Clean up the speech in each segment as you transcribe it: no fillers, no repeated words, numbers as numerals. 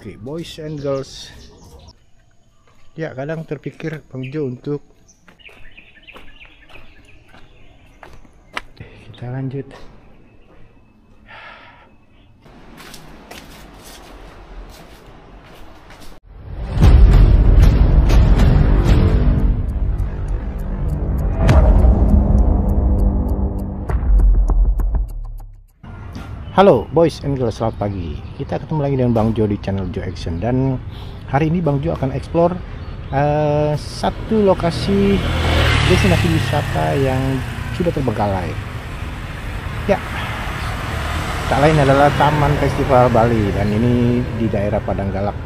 Oke, boys and girls. Ya, kadang terpikir Bang Jo untuk kita lanjut. Halo boys and girls, selamat pagi. Kita ketemu lagi dengan Bang Jo di channel Jo Action. Dan hari ini Bang Jo akan explore satu lokasi destinasi wisata yang sudah terbengkalai. Ya, tak lain adalah Taman Festival Bali, dan ini di daerah Padang Galak.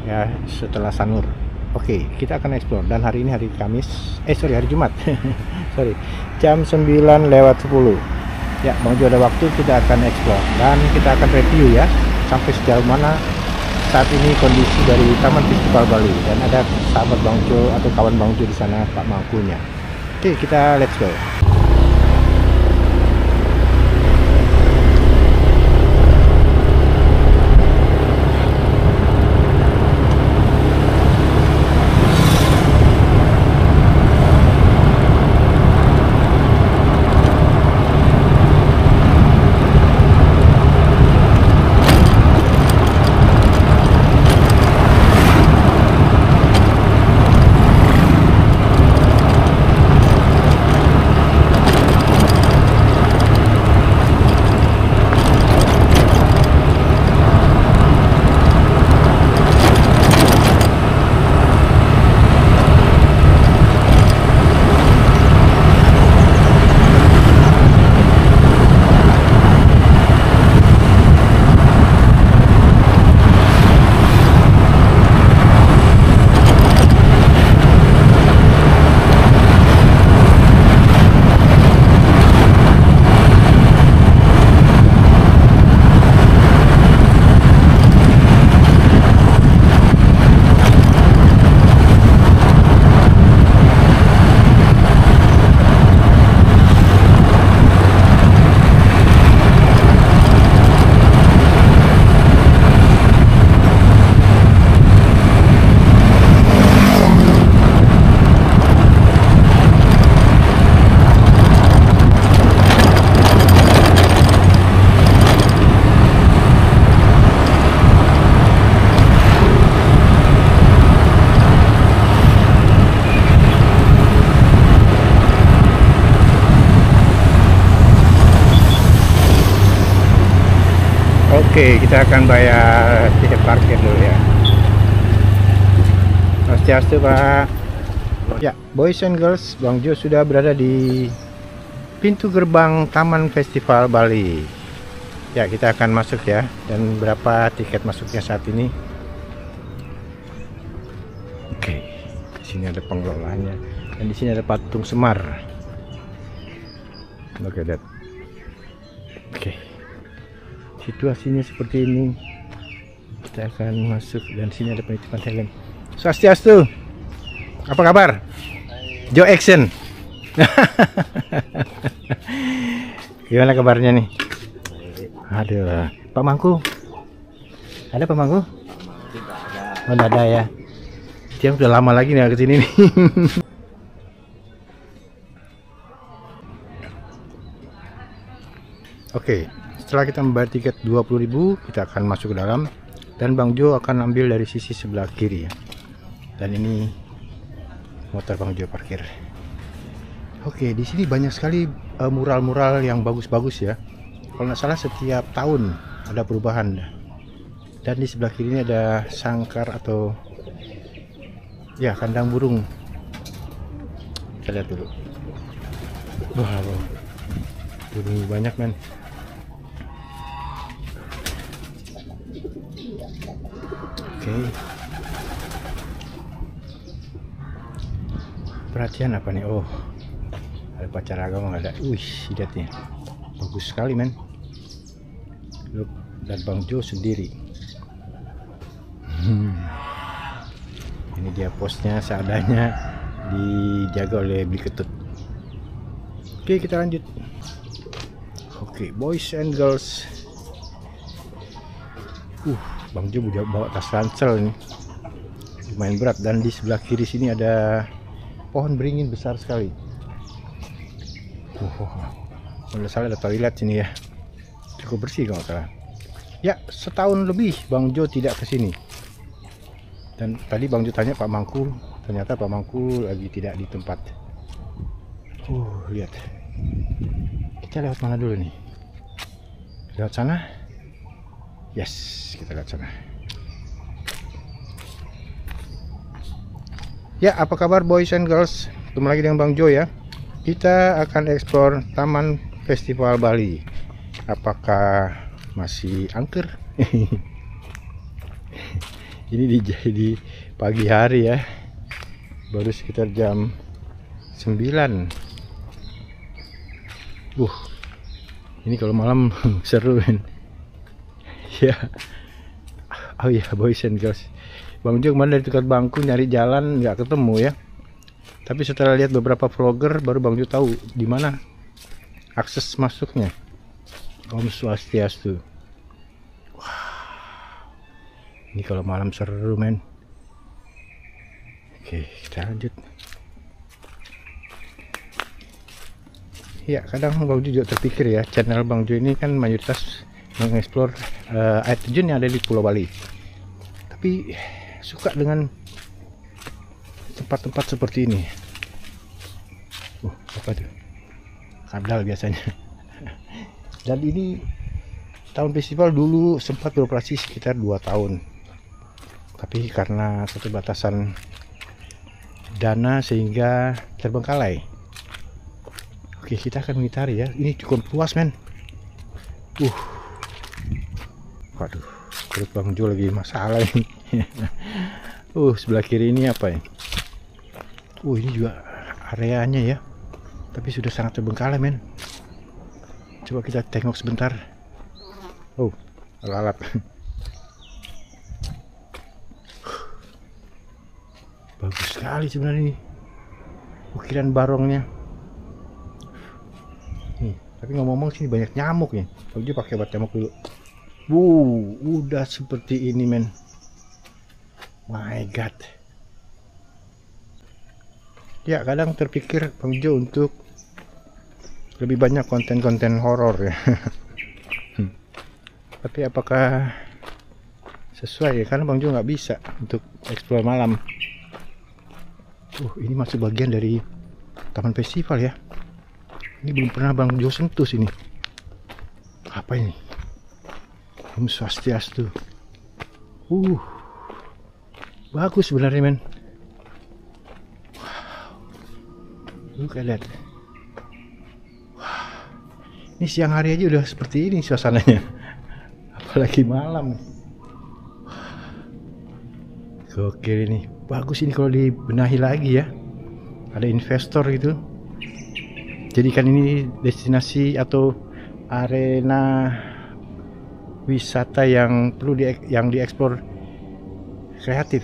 Ya, setelah Sanur. Oke, kita akan explore. Dan hari ini hari Kamis, hari Jumat. Sorry, jam 9:10. Ya, Bang Jo ada waktu, kita akan explore dan kita akan review ya sampai sejauh mana saat ini kondisi dari Taman Festival Bali. Dan ada sahabat Bang Jo atau kawan Bang Jo di sana, Pak Mangkunya. Oke, kita let's go. Oke, kita akan bayar tiket parkir dulu ya. Swastiastu, Pak. Ya, boys and girls, Bang Jo sudah berada di pintu gerbang Taman Festival Bali. Ya, kita akan masuk ya. Dan berapa tiket masuknya saat ini? Oke, di sini ada pengelolaannya. Dan di sini ada patung Semar. Look at that. Oke. Situasinya seperti ini. Kita akan masuk dan sini ada penitipan helm. Swastiastu. Apa kabar? Jo Action. Gimana kabarnya nih? Aduh, Pak Mangku. Ada Pak Mangku? Oh, enggak ada ya. Dia udah lama lagi nih ke sini nih. Oke. Setelah kita membayar tiket 20.000, kita akan masuk ke dalam dan Bang Jo akan ambil dari sisi sebelah kiri ya. Dan ini motor Bang Jo parkir. Oke, di sini banyak sekali mural-mural yang bagus-bagus ya. Kalau nggak salah setiap tahun ada perubahan. Dan di sebelah kiri ini ada sangkar atau ya kandang burung. Kita lihat dulu. Wah, burung banyak men. Oke. Perhatian apa nih? Oh, ada pacar agama nggak ada? Wih, lihat nih, bagus sekali men. Look, dan Bang Jo sendiri. Ini dia posnya seadanya, dijaga oleh Beli Ketut. Oke, kita lanjut. Oke, boys and girls. Bang Jo bawa tas ransel nih, lumayan berat. Dan di sebelah kiri sini ada pohon beringin besar sekali. Kalau salah ada toilet sini ya, cukup bersih kalau salah. Ya, setahun lebih Bang Jo tidak ke sini. Dan tadi Bang Jo tanya Pak Mangku, ternyata Pak Mangku lagi tidak di tempat. Lihat. Kita lewat mana dulu nih? Lewat sana? Yes, kita lewat sana. Ya, apa kabar boys and girls? Ketemu lagi dengan Bang Jo ya. Kita akan eksplor Taman Festival Bali. Apakah masih angker? Ini di pagi hari ya. Baru sekitar jam 9. Ini kalau malam seru kan. Ya. Oh ya, boys and girls. Bang Jo kemarin dari dekat bangku nyari jalan nggak ketemu ya. Tapi setelah lihat beberapa vlogger baru Bang Jo tahu di mana akses masuknya. Om Swastiastu. Wah. Ini kalau malam seru men. Oke, kita lanjut. Ya, kadang Bang Jo juga terpikir ya, channel Bang Jo ini kan mayoritas mengeksplor air terjun yang ada di Pulau Bali. Tapi suka dengan tempat-tempat seperti ini. Apa tuh? Kadal biasanya. Dan ini tahun festival dulu sempat beroperasi sekitar 2 tahun. Tapi karena keterbatasan dana sehingga terbengkalai. Oke, kita akan mengitari ya. Ini cukup luas men. Waduh, perut Bang Jo lagi masalah ini. Sebelah kiri ini apa ya? Ini juga areanya ya. Tapi sudah sangat terbengkalai men. Coba kita tengok sebentar. Alat-alat. Bagus sekali sebenarnya ini. Ukiran barongnya. Tapi ngomong-ngomong sini banyak nyamuk nih. Bang Jo pakai obat nyamuk dulu. Udah seperti ini men. My God. Ya, kadang terpikir Bang Jo untuk lebih banyak konten-konten horor ya. Tapi apakah sesuai ya? Karena Bang Jo nggak bisa untuk explore malam. Ini masuk bagian dari Taman Festival ya. Ini belum pernah Bang Jo sentuh sini. Apa ini? Om Swastiastu. Bagus sebenarnya men. Look at that. Ini siang hari aja udah seperti ini suasananya. Apalagi malam. Gokil ini. Bagus ini kalau dibenahi lagi ya. Ada investor gitu. Jadikan ini destinasi atau arena wisata yang perlu dieksplor kreatif.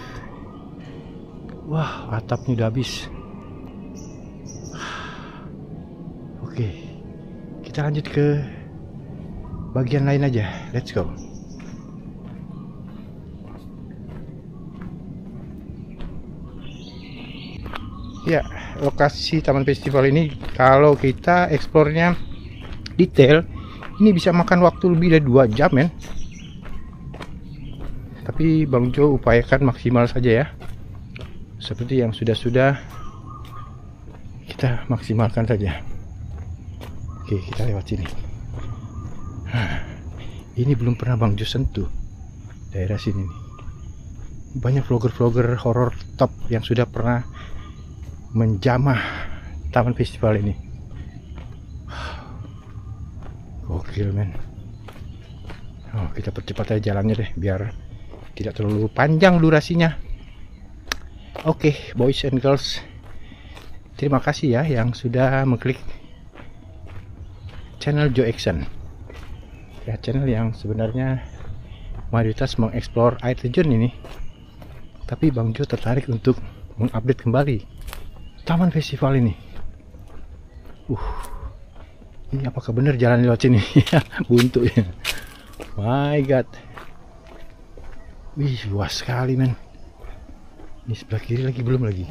Wah, atapnya udah habis. Oke, kita lanjut ke bagian lain aja. Let's go. Ya, lokasi Taman Festival ini kalau kita eksplornya detail, ini bisa makan waktu lebih dari 2 jam men. Tapi Bang Jo upayakan maksimal saja ya. Seperti yang sudah kita maksimalkan saja. Oke, kita lewat sini. Ini belum pernah Bang Jo sentuh daerah sini nih. Banyak vlogger-vlogger horor top yang sudah pernah menjamah Taman Festival ini. Gokil men. Kita percepat aja jalannya deh biar tidak terlalu panjang durasinya. Oke, boys and girls, terima kasih ya yang sudah mengklik channel Jo Action ya, channel yang sebenarnya mayoritas mengeksplor air terjun ini, tapi Bang Jo tertarik untuk mengupdate kembali Taman Festival ini. Ini apakah benar jalan lewat sini? Buntu ya. My God. Wih, luas sekali men. Ini sebelah kiri lagi belum lagi.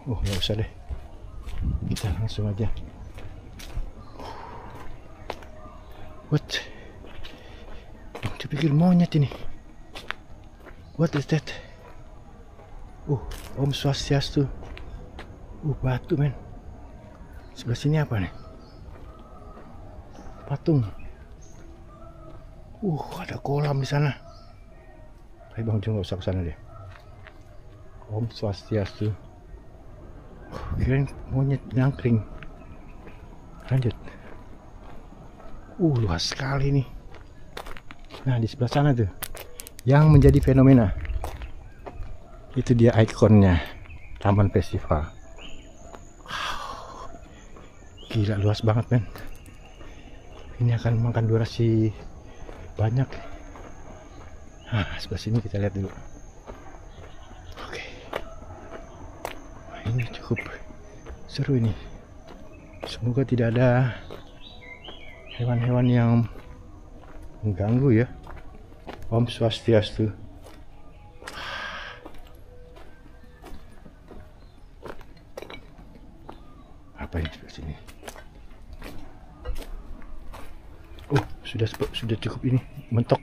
Oh, nggak usah deh. Kita langsung aja. What? Dia pikir monyet ini. What is that? Om Swastiastu. Batu men. Sebelah sini apa nih? Patung. Ada kolam di sana. Tapi Bang Jo nggak usah ke sana deh. Om Swastiastu. Kirain monyet nyangkring. Lanjut. Luas sekali nih. Nah, di sebelah sana tuh yang menjadi fenomena. Itu dia ikonnya Taman Festival. Gila, luas banget men. Ini akan makan durasi banyak. Nah, sebelah sini kita lihat dulu. Oke. Ini cukup seru ini. Semoga tidak ada hewan-hewan yang mengganggu ya. Om Swastiastu. Apa ini sebelah sini? Sudah cukup ini, mentok.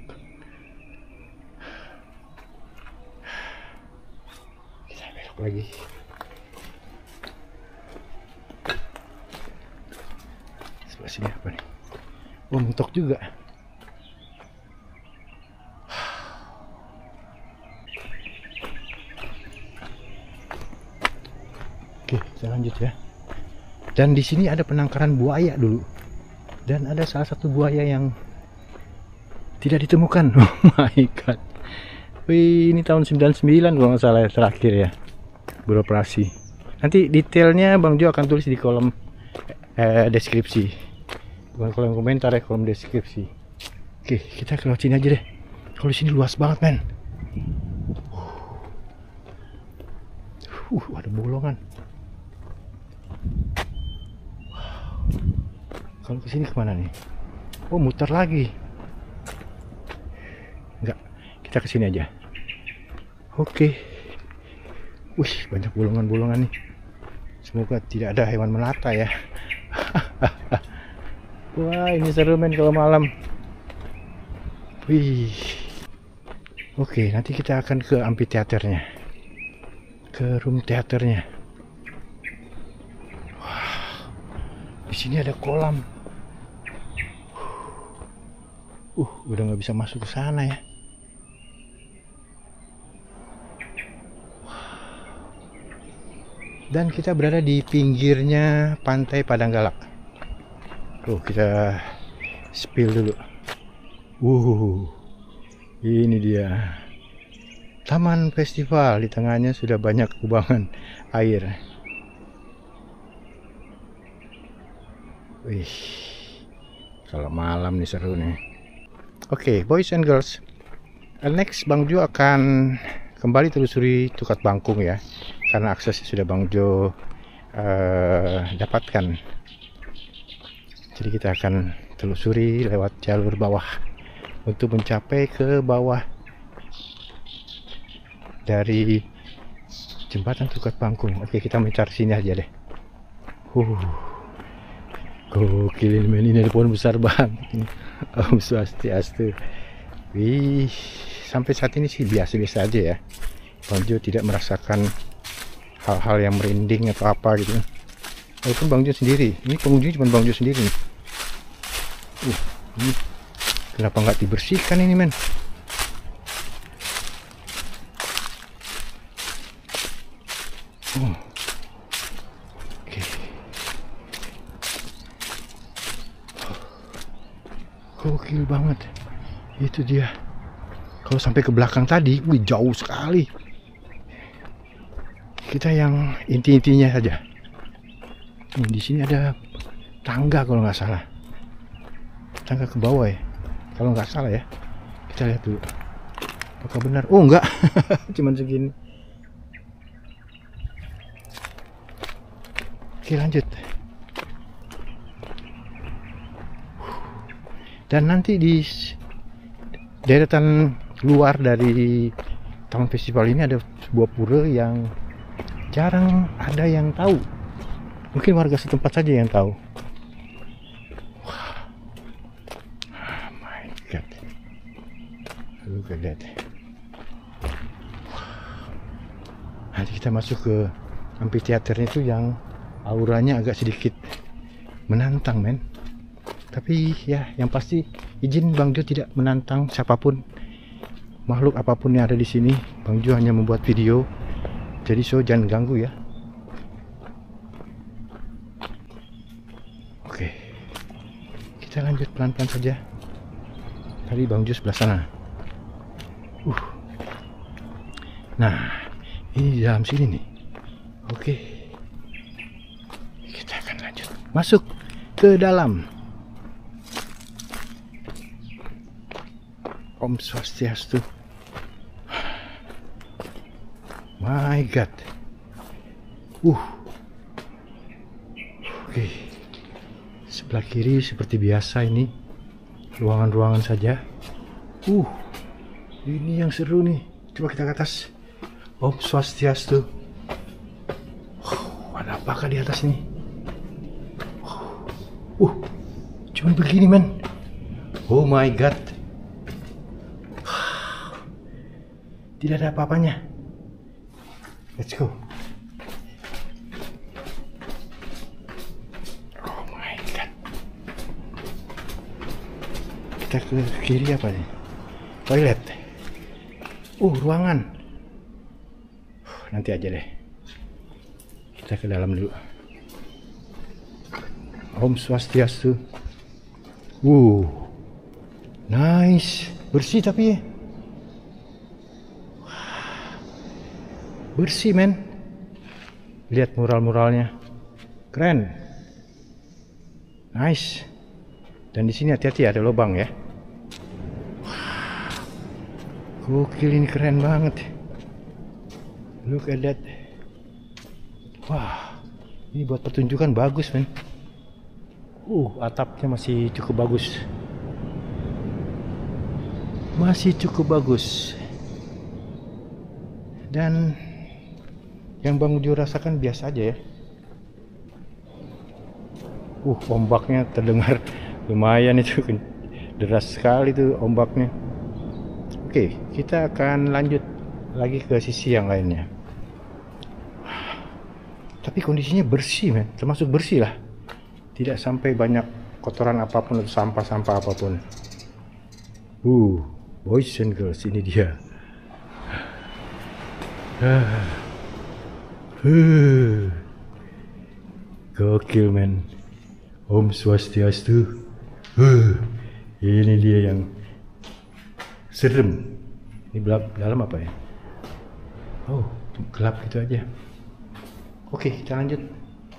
Kita belok lagi. Sebelah sini apa nih? Mentok juga. Oke, kita lanjut ya. Dan di sini ada penangkaran buaya dulu. Dan ada salah satu buaya yang tidak ditemukan. Oh my god. Wih, ini tahun 99 kalau nggak salah ya, terakhir ya beroperasi. Nanti detailnya Bang Jo akan tulis di kolom deskripsi. Bukan kolom komentar ya, kolom deskripsi. Oke, kita ke laut sini aja deh. Kalau sini luas banget men. Ada bolongan. Kalau kesini kemana nih? Muter lagi. Enggak, kita kesini aja. Oke. Wih, banyak bolongan-bolongan nih. Semoga tidak ada hewan melata ya. Wah, ini seru men kalau malam. Wih. Oke, nanti kita akan ke amphitheaternya. Ke room teaternya. Wah. Di sini ada kolam. Udah nggak bisa masuk ke sana ya. Dan kita berada di pinggirnya pantai Padanggalak. Kita spill dulu. Ini dia Taman Festival. Di tengahnya sudah banyak kubangan air. Wih, kalau malam nih seru nih. Oke, boys and girls, next Bang Jo akan kembali telusuri Tukat Bangkung ya, karena akses sudah Bang Jo dapatkan. Jadi kita akan telusuri lewat jalur bawah untuk mencapai ke bawah dari jembatan Tukat Bangkung. Oke, kita mencar sini aja deh. Gokil men, ini ada pohon besar banget. Om Swastiastu. Wih, sampai saat ini sih biasa-biasa aja ya. Bang Jo tidak merasakan hal-hal yang merinding atau apa gitu. Walaupun Bang Jo sendiri, ini pengunjung cuma Bang Jo sendiri nih. Ini kenapa nggak dibersihkan ini men? Oke. Gokil banget. Itu dia. Kalau sampai ke belakang tadi, jauh sekali. Kita yang inti-intinya saja. Di sini ada tangga kalau nggak salah. Tangga ke bawah ya. Kalau nggak salah ya. Kita lihat dulu. Apakah benar? Enggak. Cuman segini. Oke, lanjut. Dan nanti di deretan luar dari taman festival ini ada sebuah pura yang jarang ada yang tahu. Mungkin warga setempat saja yang tahu. Oh my god, look at that. Nanti kita masuk ke amphitheaternya itu yang auranya agak sedikit menantang, men. Tapi ya, yang pasti izin Bang Jo tidak menantang siapapun, makhluk apapun yang ada di sini. Bang Jo hanya membuat video, jadi so jangan ganggu ya. Oke, kita lanjut pelan-pelan saja. Tadi Bang Jo sebelah sana. Nah, ini di dalam sini nih. Oke, kita akan lanjut masuk ke dalam. Om Swastiastu. My god. Oke. Sebelah kiri seperti biasa ini ruangan-ruangan saja. Ini yang seru nih. Coba kita ke atas. Om Swastiastu. Ada apakah di atas nih? Cuman begini, men. Oh my god. Tidak ada apa-apanya. Let's go. Oh my god. Kita ke kiri apa nih? Toilet. Ruangan. Nanti aja deh. Kita ke dalam dulu. Om Swastiastu. Nice. Bersih tapi ya. Bersih, men. Lihat mural-muralnya. Keren. Nice. Dan di sini hati-hati ada lubang ya. Gokil, ini keren banget. Look at that. Wah, ini buat pertunjukan bagus, men. Atapnya masih cukup bagus. Masih cukup bagus. Dan yang Bang Jo rasakan biasa aja ya. Ombaknya terdengar lumayan itu, deras sekali tuh ombaknya. Oke, kita akan lanjut lagi ke sisi yang lainnya. Tapi kondisinya bersih, men. Termasuk bersih lah. Tidak sampai banyak kotoran apapun atau sampah-sampah apapun. Boys and girls, ini dia. Gokil, men. Om Swastiastu. Ini dia yang serem. Ini dalam apa ya? Gelap gitu aja. Oke, kita lanjut.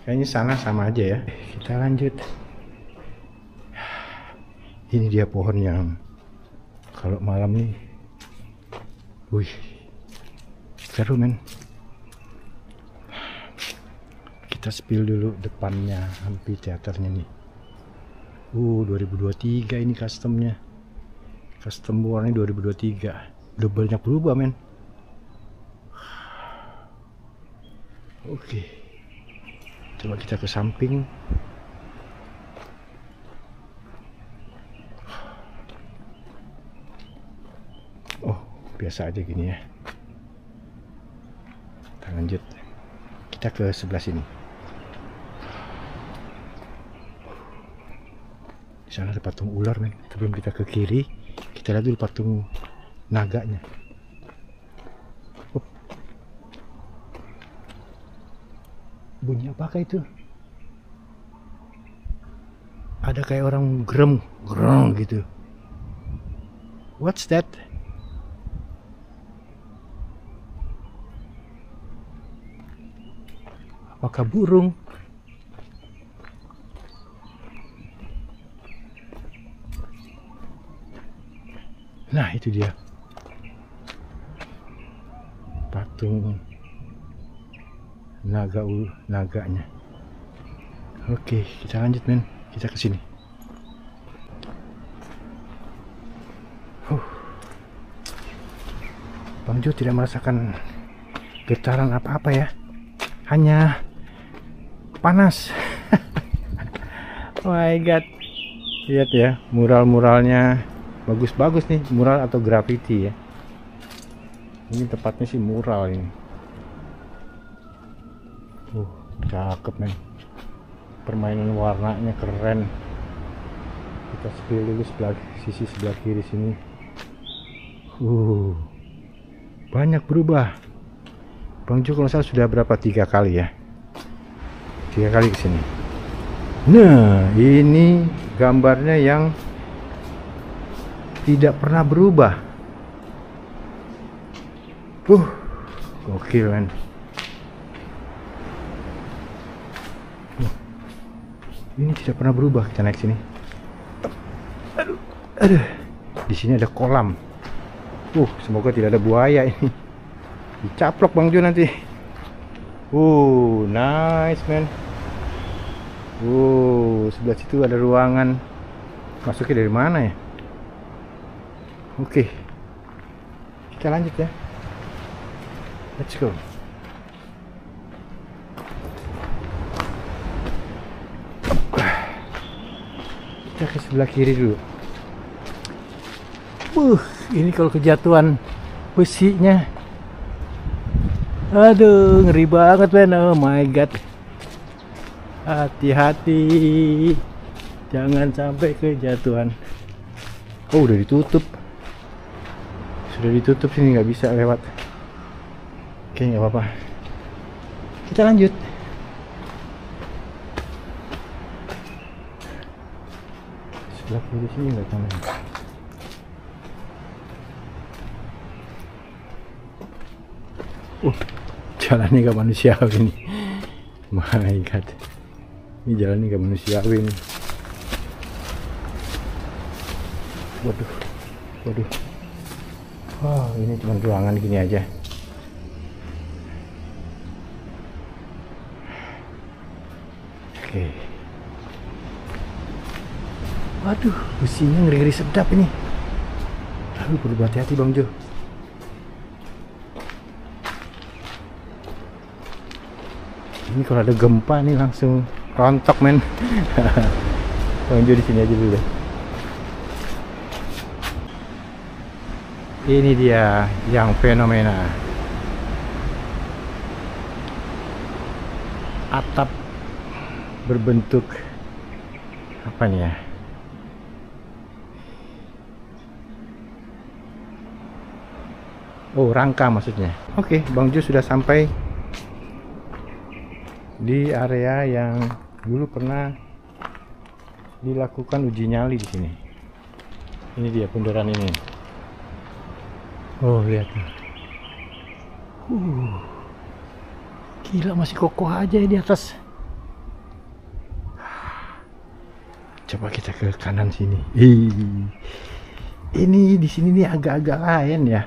Kayaknya sana sama aja ya. Kita lanjut. Ini dia pohon yang kalau malam nih, seru, men. Kita spill dulu depannya amphitheaternya nih. 2023 ini customnya. Custom warnanya 2023. Udah banyak berubah, men. Oke. Coba kita ke samping. Biasa aja gini ya. Kita lanjut. Kita ke sebelah sini. Di sana ada patung ular, men. Sebelum kita ke kiri, kita lihat dulu patung naganya. Bunyi apakah itu? Ada kayak orang gerem gitu. What's that? Apakah burung? Nah, itu dia. Patung naganya. Oke, kita lanjut, men. Kita ke sini. Bang Jo tidak merasakan getaran apa-apa ya, hanya panas. Oh my god, lihat ya, mural-muralnya bagus-bagus nih, mural atau graffiti ya. Ini tepatnya sih mural ini. Cakep men, permainan warnanya keren. Kita sekeliling sebelah sisi sebelah kiri sini, banyak berubah. Bang Jo kalau salah sudah berapa, 3 kali ya, 3 kali kesini. Nah ini gambarnya yang tidak pernah berubah. Gokil kan. Ini tidak pernah berubah. Kita naik sini. Aduh, di sini ada kolam. Semoga tidak ada buaya ini. Dicaplok Bang Jo nanti. Nice man. Sebelah situ ada ruangan. Masuknya dari mana ya? Oke, kita lanjut ya. Let's go. Kita ke sebelah kiri dulu. Ini kalau kejatuhan besinya, aduh ngeri banget men. Oh my god, hati-hati, jangan sampai kejatuhan. Udah ditutup, sudah ditutup sini, nggak bisa lewat. Oke, nggak apa-apa, kita lanjut. Sebelah kiri sini nggak tahu. Jalannya nggak manusiawi nih. My god, ini jalannya nggak manusiawi nih. Waduh. Ini cuma ruangan gini aja. Oke. Waduh, besinya ngeri-ngeri sedap ini. Perlu hati-hati Bang Jo. Ini kalau ada gempa nih langsung rontok men. Bang Jo di sini aja dulu deh. Ini dia yang fenomena. Atap berbentuk apa nih ya? Rangka maksudnya. Oke, Bang Jo sudah sampai di area yang dulu pernah dilakukan uji nyali di sini. Ini dia bundaran ini. Lihat. Gila, masih kokoh aja di atas. Coba kita ke kanan sini. Ini di sini nih agak-agak lain ya.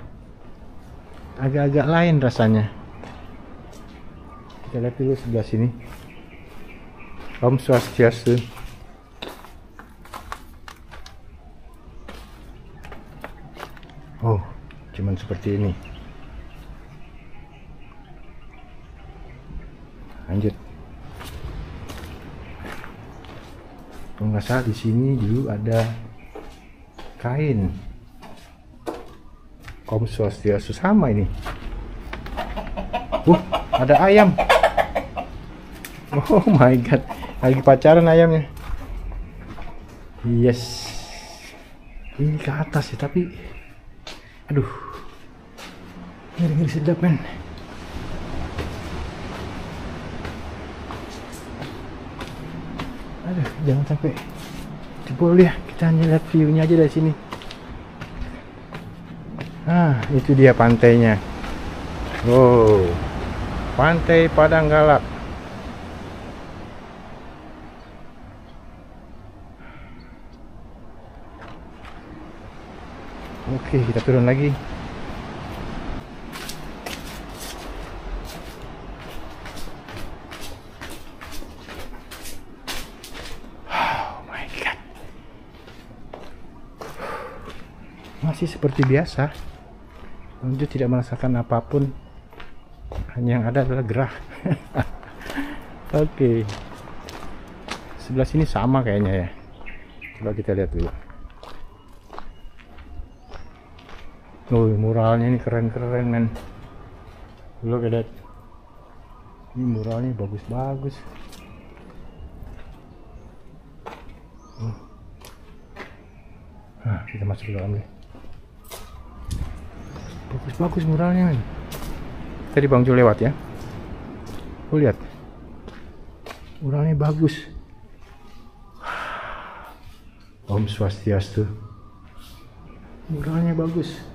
Agak-agak lain rasanya. Kita lihat dulu sebelah sini. Om Swastiastu. Cuman seperti ini. Lanjut. Kalau nggak salah di sini dulu ada kain. Om Swastiastu sama ini. Ada ayam. Oh my god, lagi pacaran ayamnya. Yes. Ini ke atas ya, tapi aduh, ngeri-ngeri sedap men. Aduh, jangan sampai jebol ya. Kita hanya lihat view-nya aja dari sini. Itu dia pantainya. Pantai Padang Galak. Oke, kita turun lagi. Oh my god. Masih seperti biasa. Bang Jo tidak merasakan apapun, hanya yang ada adalah gerah. Oke. Sebelah sini sama kayaknya ya. Coba kita lihat dulu. Oh, muralnya ini keren-keren, men. Look at that. Ini muralnya bagus-bagus. Nah, kita masuk ke dalam deh. Bagus-bagus muralnya, men. Tadi Bang Jo lewat ya. Oh, lihat. Muralnya bagus. Om Swastiastu. Muralnya bagus.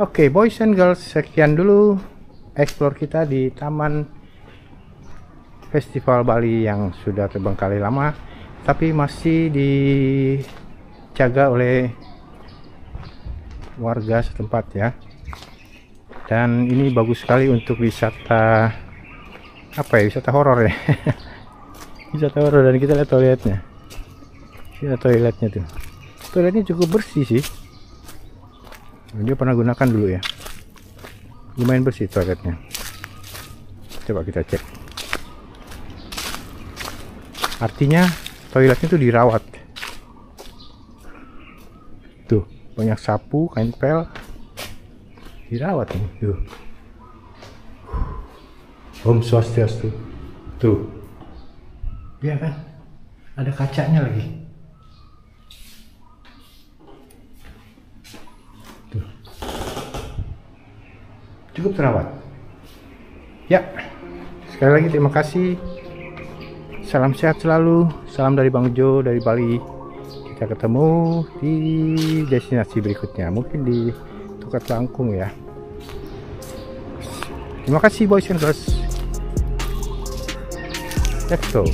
Oke, boys and girls, sekian dulu explore kita di Taman Festival Bali yang sudah terbengkalai lama, tapi masih dijaga oleh warga setempat ya. Dan ini bagus sekali untuk wisata apa ya, wisata horor ya. Wisata horor. Dan kita lihat toiletnya. Kita toiletnya tuh. Toiletnya cukup bersih sih. Dia pernah gunakan dulu ya. Lumayan bersih toiletnya. Coba kita cek. Artinya toiletnya tuh dirawat. Tuh, banyak sapu, kain pel. Dirawat nih, tuh. Om Swastiastu. Tuh. Iya kan? Ada kacanya lagi. Tuh. Cukup terawat. Ya. Sekali lagi terima kasih. Salam sehat selalu. Salam dari Bang Jo dari Bali. Kita ketemu di destinasi berikutnya. Mungkin di Tukat Langkung ya. Terima kasih boys and girls. Let's go.